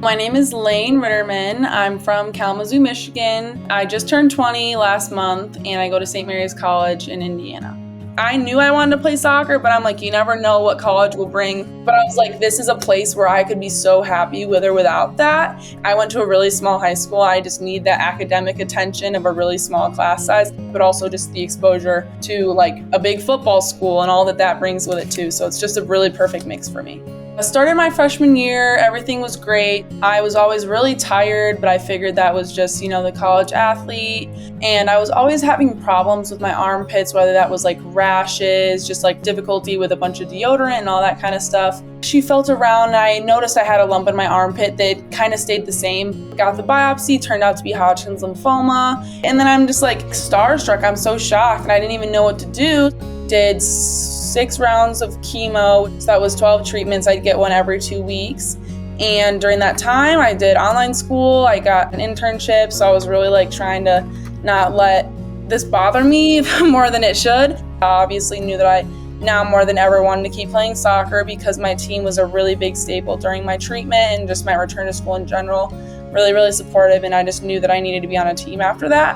My name is Layne Ridderman. I'm from Kalamazoo, Michigan. I just turned 20 last month, and I go to St. Mary's College in Indiana. I knew I wanted to play soccer, but I'm like, you never know what college will bring. But I was like, this is a place where I could be so happy with or without that. I went to a really small high school. I just need that academic attention of a really small class size, but also just the exposure to like a big football school and all that brings with it too. So it's just a really perfect mix for me. I started my freshman year, everything was great. I was always really tired, but I figured that was just, the college athlete. And I was always having problems with my armpits, whether that was like rashes, just like difficulty with a bunch of deodorant and all that kind of stuff. She felt around and I noticed I had a lump in my armpit that kind of stayed the same. Got the biopsy, turned out to be Hodgkin's lymphoma. And then I'm just like starstruck. I'm so shocked and I didn't even know what to do. Did 6 rounds of chemo, so that was 12 treatments. I'd get one every 2 weeks. And during that time, I did online school. I got an internship, so I was really like trying to not let this bother me more than it should. I obviously knew that I now more than ever wanted to keep playing soccer because my team was a really big staple during my treatment and just my return to school in general. Really, really supportive, and I just knew that I needed to be on a team after that.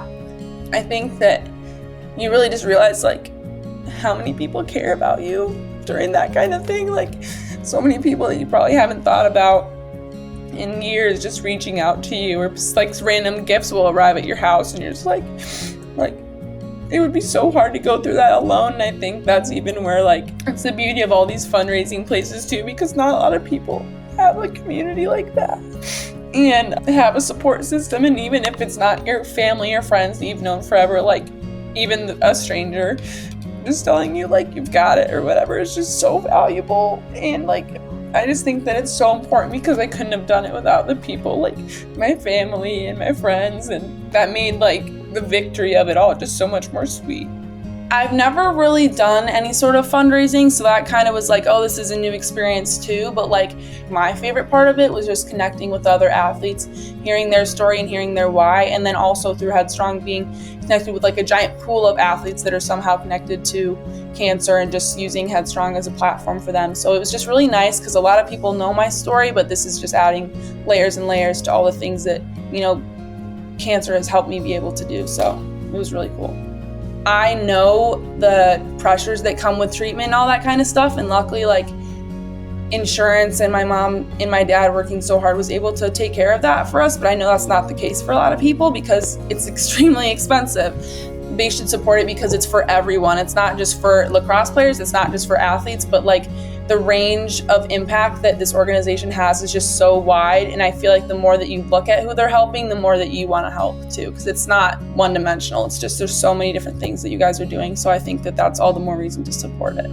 I think that you really just realize like how many people care about you during that kind of thing. Like so many people that you probably haven't thought about in years just reaching out to you, or just like random gifts will arrive at your house and you're just like it would be so hard to go through that alone. And I think that's even where like it's the beauty of all these fundraising places too, because not a lot of people have a community like that and have a support system. And even if it's not your family or friends that you've known forever, like even a stranger just telling you like you've got it or whatever is just so valuable. And like I just think that it's so important because I couldn't have done it without the people like my family and my friends, and that made like the victory of it all just so much more sweet. I've never really done any sort of fundraising, so that kind of was like, oh, this is a new experience too. But like my favorite part of it was just connecting with other athletes, hearing their story and hearing their why, and then also through Headstrong being connected with like a giant pool of athletes that are somehow connected to cancer and just using Headstrong as a platform for them. So it was just really nice because a lot of people know my story, but this is just adding layers and layers to all the things that, cancer has helped me be able to do. So it was really cool. I know the pressures that come with treatment and all that kind of stuff, and luckily like insurance and my mom and my dad working so hard was able to take care of that for us, but I know that's not the case for a lot of people because it's extremely expensive. They should support it because it's for everyone. It's not just for lacrosse players, it's not just for athletes, but like the range of impact that this organization has is just so wide. And I feel like the more that you look at who they're helping, the more that you want to help too, because it's not one dimensional. It's just there's so many different things that you guys are doing. So I think that that's all the more reason to support it.